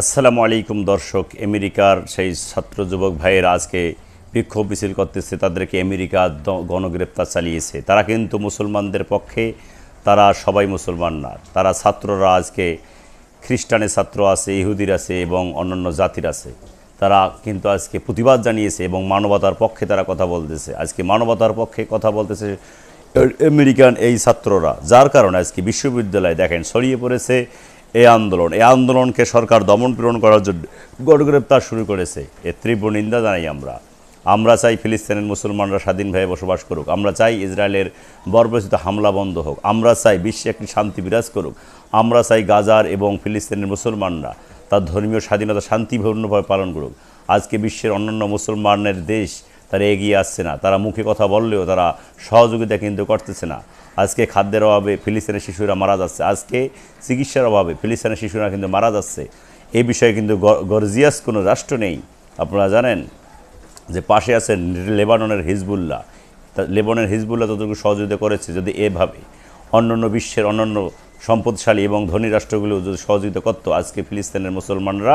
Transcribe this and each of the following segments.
আসসালামু আলাইকুম দর্শক। আমেরিকার সেই ছাত্র যুবক ভাইয়েরা আজকে বিক্ষোভ মিছিল করতেছে, তাদেরকে আমেরিকা গণগ্রেপ্তার চালিয়েছে। তারা কিন্তু মুসলমানদের পক্ষে, তারা সবাই মুসলমান না। তারা ছাত্ররা আজকে খ্রিস্টানের ছাত্র আছে, ইহুদির আছে এবং অন্যান্য জাতির আছে। তারা কিন্তু আজকে প্রতিবাদ জানিয়েছে এবং মানবতার পক্ষে তারা কথা বলতেছে। আজকে মানবতার পক্ষে কথা বলতেছে আমেরিকান এই ছাত্ররা, যার কারণে আজকে বিশ্ববিদ্যালয়ে দেখেন ছড়িয়ে পড়েছে এই আন্দোলন। এই আন্দোলনকে সরকার দমন পীড়ন করার জন্য গণগ্রেপ্তার শুরু করেছে। এর তীব্র নিন্দা জানাই আমরা চাই ফিলিস্তিনের মুসলমানরা স্বাধীনভাবে বসবাস করুক। আমরা চাই ইসরায়েলের বর্বরচিত হামলা বন্ধ হোক। আমরা চাই বিশ্বে একটি শান্তি বিরাজ করুক। আমরা চাই গাজার এবং ফিলিস্তিনের মুসলমানরা তার ধর্মীয় স্বাধীনতা শান্তিপূর্ণভাবে পালন করুক। আজকে বিশ্বের অন্যান্য মুসলমানের দেশ তারা এগিয়ে আসছে না। তারা মুখে কথা বললেও তারা সহযোগিতা কিন্তু করতেছে না। আজকে খাদ্যের অভাবে ফিলিস্তিনের শিশুরা মারা যাচ্ছে। আজকে চিকিৎসার অভাবে ফিলিস্তিনের শিশুরা কিন্তু মারা যাচ্ছে। এই বিষয়ে কিন্তু গর্জিয়াস কোনো রাষ্ট্র নেই। আপনারা জানেন যে পাশে আছেন লেবাননের হিজবুল্লাহ। লেবাননের হিজবুল্লাহ ততটুকু সহযোগিতা করেছে। যদি এভাবে অন্যান্য বিশ্বের অন্যান্য সম্পদশালী এবং ধনী রাষ্ট্রগুলো যদি সহযোগিতা করতো, আজকে ফিলিস্তিনের মুসলমানরা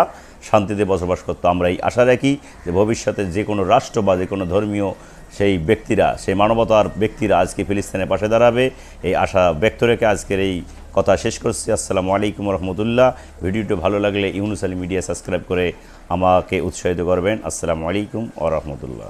শান্তিতে বসবাস করতো। আমরা এই আশা রাখি যে ভবিষ্যতে যে কোনো রাষ্ট্র বা যে কোনো ধর্মীয় সেই ব্যক্তিরা, সেই মানবতার ব্যক্তিরা আজকে ফিলিস্তিনের পাশে দাঁড়াবে। এই আশা ব্যক্ত রেখে আজকের এই কথা শেষ করছি। আসসালামু আলাইকুম রহমতুল্লাহ। ভিডিওটি ভালো লাগলে ইউনুস আলী মিডিয়া সাবস্ক্রাইব করে আমাকে উৎসাহিত করবেন। আসসালামু আলাইকুম ওয়া রাহমাতুল্লাহ।